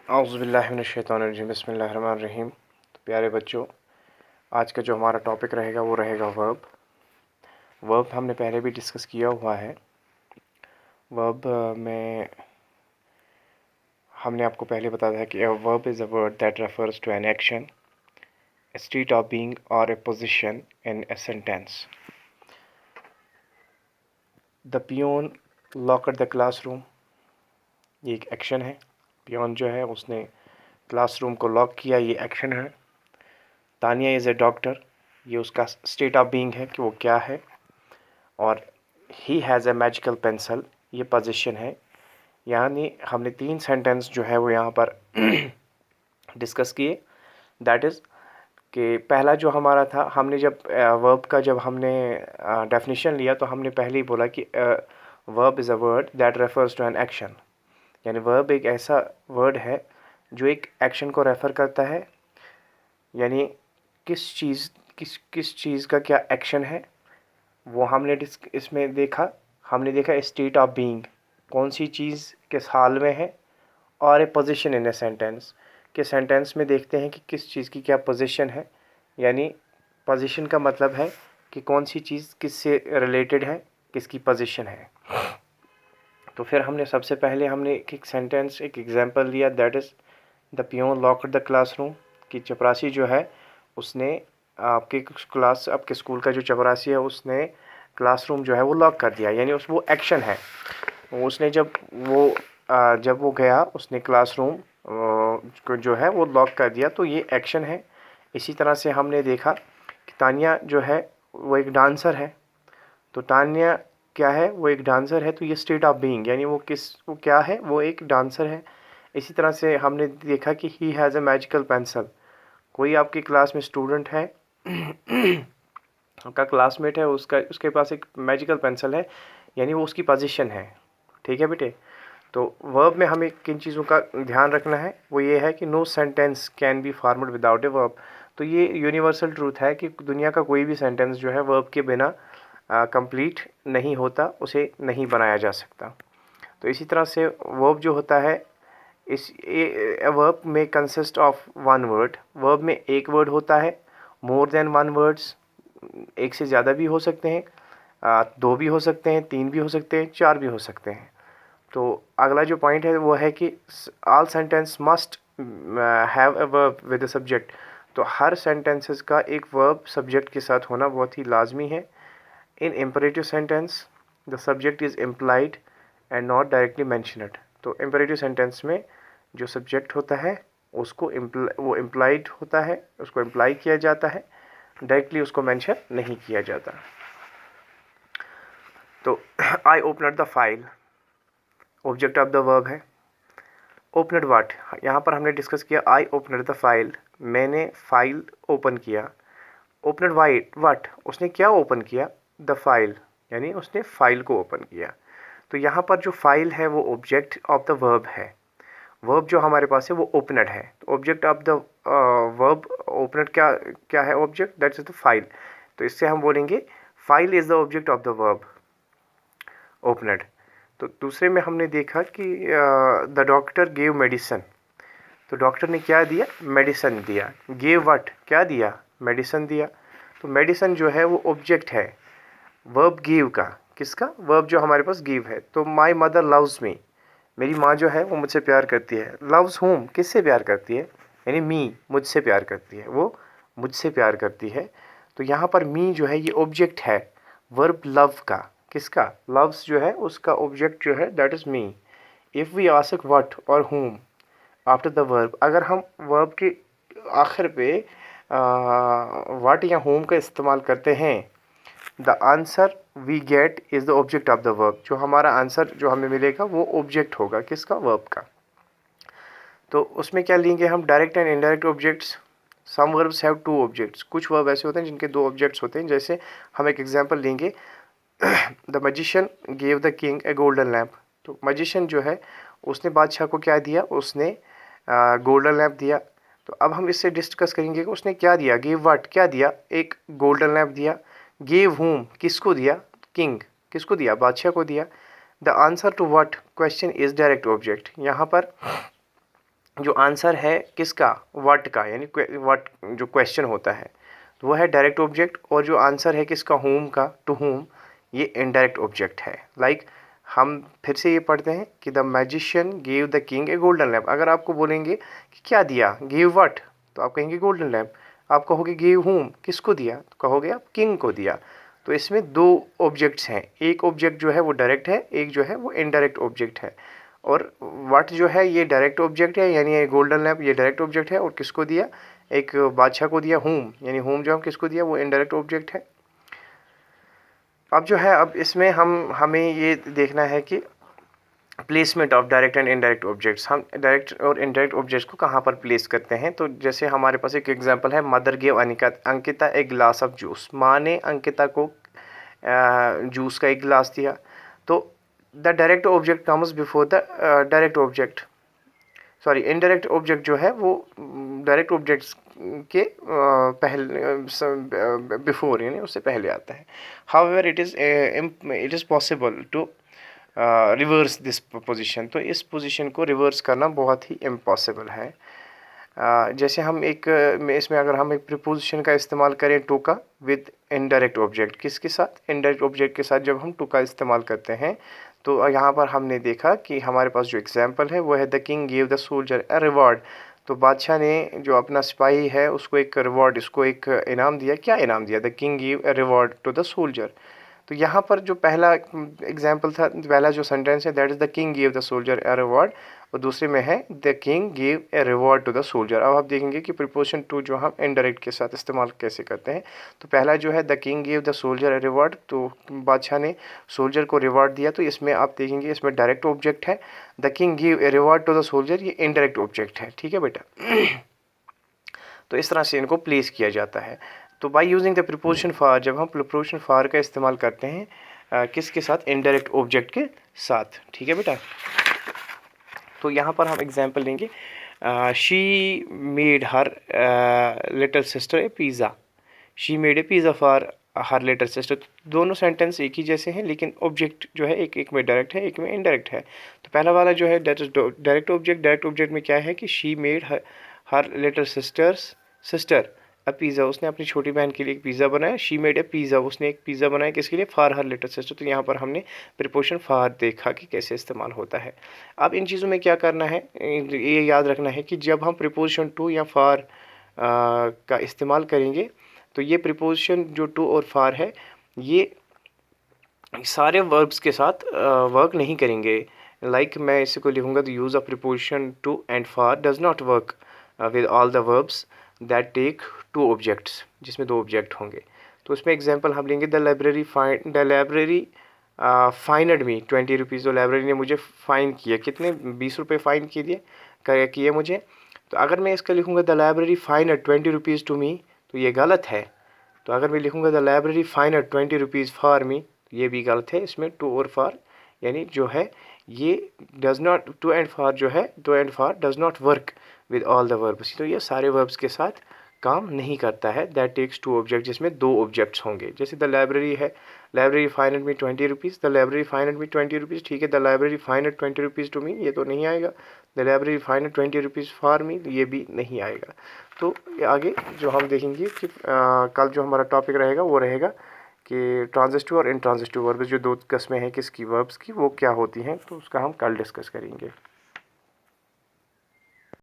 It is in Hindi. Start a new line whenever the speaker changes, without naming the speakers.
औज़ुबिल्लाहि बिस्मिल्लाहिर्रहमानिर्रहीम। तो प्यारे बच्चों, आज का जो हमारा टॉपिक रहेगा वो रहेगा वर्ब हमने पहले भी डिस्कस किया हुआ है। वर्ब में हमने आपको पहले बताया था कि verb is a word that refers to an action, a state of being or a position in a sentence. The peon locked the classroom, ये एक एक्शन है। पियोन जो है उसने क्लासरूम को लॉक किया, ये एक्शन है। तानिया इज़ ए डॉक्टर, ये उसका स्टेट ऑफ बीइंग है कि वो क्या है। और he has a magical pencil, ये पोजीशन है। यानी हमने 3 सेंटेंस जो है वो यहाँ पर डिस्कस किए। दैट इज़ कि पहला जो हमारा था, हमने जब वर्ब का जब हमने डेफिनेशन लिया तो हमने पहले ही बोला कि verb is a word that refers to an action. यानी वर्ब एक ऐसा वर्ड है जो एक एक्शन को रेफ़र करता है। यानी किस चीज़ का क्या एक्शन है वो हमने इसमें देखा। हमने देखा स्टेट ऑफ बीइंग, कौन सी चीज़ किस हाल में है। और ए पोजीशन इन ए सेंटेंस, के सेंटेंस में देखते हैं कि किस चीज़ की क्या पोजीशन है। यानी पोजीशन का मतलब है कि कौन सी चीज़ किससे रिलेटेड है, किसकी पोजीशन है। तो फिर हमने सबसे पहले हमने एक सेंटेंस, एक एग्जांपल लिया, that is the peon locked the classroom, कि चपरासी जो है उसने आपके स्कूल का जो चपरासी है उसने क्लासरूम जो है वो लॉक कर दिया। यानी वो एक्शन है। उसने जब वो गया उसने क्लासरूम को जो है वो लॉक कर दिया, तो ये एक्शन है। इसी तरह से हमने देखा कि तानिया जो है वो एक डांसर है। तो तानिया क्या है, वो एक डांसर है। तो ये स्टेट ऑफ बीइंग, यानी वो क्या है, वो एक डांसर है। इसी तरह से हमने देखा कि he has a magical pencil, कोई आपकी क्लास में स्टूडेंट है आपका क्लासमेट है, उसके पास एक मैजिकल पेंसिल है, यानी वो उसकी पोजीशन है। ठीक है बेटे। तो वर्ब में हमें किन चीज़ों का ध्यान रखना है, वो ये है कि no sentence can be formed without a verb. तो ये यूनिवर्सल ट्रूथ है कि दुनिया का कोई भी सेंटेंस जो है वर्ब के बिना कंप्लीट नहीं होता, उसे नहीं बनाया जा सकता। तो इसी तरह से वर्ब जो होता है, वर्ब में consist of one word. Verb में एक वर्ड होता है, मोर देन वन वर्ड्स, एक से ज़्यादा भी हो सकते हैं, 2 भी हो सकते हैं, 3 भी हो सकते हैं, 4 भी हो सकते हैं। तो अगला जो पॉइंट है वो है कि all sentence must have a verb with a subject. तो हर सेंटेंसेस का एक वर्ब सब्जेक्ट के साथ होना बहुत ही लाजमी है। In imperative sentence the subject is implied and not directly mentioned. तो इम्परेटिव सेंटेंस में जो सब्जेक्ट होता है वो इम्प्लाइड होता है, उसको इम्प्लाई किया जाता है, डायरेक्टली उसको मेंशन नहीं किया जाता। तो I opened the file, object of the verb है। ओपनड व्हाट, यहाँ पर हमने डिस्कस किया आई ओपनड द फाइल, मैंने फाइल ओपन किया। ओपनड व्हाट, उसने क्या ओपन किया, द फाइल, यानी उसने फाइल को ओपन किया। तो यहाँ पर जो फाइल है वो ऑब्जेक्ट ऑफ द वर्ब है। वर्ब जो हमारे पास है वो ओपनड है। तो object of the verb opened क्या क्या है, object that is the file. तो इससे हम बोलेंगे file is the object of the verb opened. तो दूसरे में हमने देखा कि द डॉक्टर गेव मेडिसन। तो डॉक्टर ने क्या दिया, मेडिसन दिया। गेव व्हाट, क्या दिया, मेडिसन दिया। तो मेडिसन जो है वो ऑब्जेक्ट है वर्ब गिव का। किसका, वर्ब जो हमारे पास गिव है। तो माई मदर लव्स मी, मेरी माँ जो है वो मुझसे प्यार करती है। लव्स होम, किससे प्यार करती है, यानी मी, मुझसे प्यार करती है, वो मुझसे प्यार करती है। तो यहाँ पर मी जो है ये ऑब्जेक्ट है वर्ब लव का। किसका, लव्स जो है उसका ऑब्जेक्ट जो है that is me. If we ask what or whom after the verb, अगर हम वर्ब के आखिर पे व्हाट या होम का इस्तेमाल करते हैं, the answer we get is the object of the verb. जो हमारा आंसर जो हमें मिलेगा वो ऑब्जेक्ट होगा, किसका, वर्ब का। तो उसमें क्या लेंगे हम, direct and indirect objects. Some verbs have 2 objects, कुछ वर्ब ऐसे होते हैं जिनके 2 ऑब्जेक्ट्स होते हैं। जैसे हम एक एग्जांपल लेंगे, the magician gave the king A golden lamp. तो मैजिशियन जो है उसने बादशाह को क्या दिया, उसने गोल्डन लैम्प दिया। तो अब हम इससे डिस्कस करेंगे कि उसने क्या दिया, गिव व्हाट, क्या दिया, एक गोल्डन लैम्प दिया। गिव whom, किसको दिया, किंग, किसको दिया, बादशाह को दिया। The answer to what question is direct object. यहाँ पर जो आंसर है किसका, व्हाट का, यानी व्हाट जो क्वेश्चन होता है तो वो है डायरेक्ट ऑब्जेक्ट, और जो आंसर है किसका, होम का, टू होम, ये इनडायरेक्ट ऑब्जेक्ट है। लाइक हम फिर से ये पढ़ते हैं कि the magician gave the king A golden lamp. अगर आपको बोलेंगे कि क्या दिया, गिव व्हाट, तो आप कहेंगे गोल्डन लैम्प। आप कहोगे गिव होम, किसको दिया, तो कहोगे आप किंग को दिया। तो इसमें दो ऑब्जेक्ट्स हैं, एक ऑब्जेक्ट जो है वो डायरेक्ट है, एक जो है वो इनडायरेक्ट ऑब्जेक्ट है। और व्हाट जो है ये डायरेक्ट ऑब्जेक्ट है, यानी ये गोल्डन लैम्प ये डायरेक्ट ऑब्जेक्ट है, और किसको दिया, एक बादशाह को दिया होम, यानी होम जो हम किसको दिया वो इनडायरेक्ट ऑब्जेक्ट है। अब जो है, अब इसमें हमें ये देखना है कि placement of direct and indirect objects, हम डायरेक्ट और इनडायरेक्ट ऑब्जेक्ट्स को कहाँ पर प्लेस करते हैं। तो जैसे हमारे पास एक एग्जांपल है, mother give Ankita a glass of juice. माँ ने अंकिता को जूस का एक गिलास दिया। तो the direct object comes before the direct object, sorry indirect object जो है वो डायरेक्ट ऑब्जेक्ट्स के पहले बिफोर, यानी उससे पहले आता है। However it is possible to reverse this position. तो इस पोजीशन को रिवर्स करना बहुत ही इम्पॉसिबल है। जैसे हम इसमें अगर हम एक प्रीपोजिशन का इस्तेमाल करें टू का विद इनडायरेक्ट ऑब्जेक्ट, किसके साथ, इनडायरेक्ट ऑब्जेक्ट के साथ जब हम टू का इस्तेमाल करते हैं, तो यहाँ पर हमने देखा कि हमारे पास जो एग्जांपल है वो है the king give the soldier a reward. तो बादशाह ने जो अपना सिपाही है उसको एक रिवॉर्ड, इसको एक इनाम दिया। क्या इनाम दिया, the king give a reward to the soldier. तो यहाँ पर जो पहला एग्जाम्पल था, पहला जो सेंटेंस है that is the king give the soldier a reward, और दूसरे में है the king give a reward to the soldier. अब आप देखेंगे कि प्रीपोजिशन टू जो हम इनडायरेक्ट के साथ इस्तेमाल कैसे करते हैं। तो पहला जो है the king give the soldier a reward, तो बादशाह ने सोल्जर को रिवॉर्ड दिया। तो इसमें आप देखेंगे इसमें डायरेक्ट ऑब्जेक्ट है, the king give a reward to the soldier ये इनडायरेक्ट ऑब्जेक्ट है। ठीक है बेटा। तो इस तरह से इनको प्लेस किया जाता है। तो by using the preposition for, जब हम प्रीपोजिशन फॉर का इस्तेमाल करते हैं किसके साथ, इनडायरेक्ट ऑब्जेक्ट के साथ। ठीक है बेटा। तो यहाँ पर हम एग्जांपल लेंगे, she made her little sister A pizza. She made a pizza for her little sister. दोनों सेंटेंस एक ही जैसे हैं, लेकिन ऑब्जेक्ट जो है एक में डायरेक्ट है, एक में इनडायरेक्ट है। तो पहला वाला जो है that is direct object. Direct object में क्या है कि she made her little sister a pizza, उसने अपनी छोटी बहन के लिए एक पिज़्ज़ा बनाया। शी मेड ए पिज़्ज़ा, उसने एक पिज़्ज़ा बनाया किसके लिए, फॉर हर लिटिल सिस्टर। तो यहाँ पर हमने प्रीपोजिशन फॉर देखा कि कैसे इस्तेमाल होता है। अब इन चीज़ों में क्या करना है, ये याद रखना है कि जब हम प्रीपोजिशन टू या फॉर का इस्तेमाल करेंगे, तो ये प्रीपोजिशन जो टू और फॉर है ये सारे वर्ब्स के साथ वर्क नहीं करेंगे। लाइक मैं इसी को लिखूँगा, the use of preposition to and for does not work with all the verbs that take two objects, जिसमें दो ऑब्जेक्ट होंगे। तो इसमें एग्जांपल हम लेंगे, the library fined me 20 rupees. तो लाइब्रेरी ने मुझे फ़ाइन किया, कितने, 20 रुपये फ़ाइन किए मुझे। तो अगर मैं इसका लिखूँगा the library fined 20 rupees to me, तो ये गलत है। तो अगर मैं लिखूँगा the library fined 20 rupees for me, तो ये भी गलत है। इसमें टू और फॉर यानी जो है ये does not, to and for जो है, to and for does not work with all the verbs. तो ये सारे वर्ब्स के साथ काम नहीं करता है। दैट टेक्स टू ऑब्जेक्ट, जिसमें दो ऑब्जेक्ट्स होंगे। जैसे द लाइब्रेरी है, library fined me 20 rupees, the library fined me 20 rupees. ठीक है, the library fined 20 rupees to me, ये तो नहीं आएगा। The library fined 20 rupees for me, ये भी नहीं आएगा। तो आगे जो हम देखेंगे कि कल जो हमारा टॉपिक रहेगा वो रहेगा कि ट्रांजिटिव और इनट्रांजिटिव वर्ब्स, जो दो किस्में हैं किसकी, वर्ब्स की, वो क्या होती हैं, तो उसका हम कल डिस्कस करेंगे।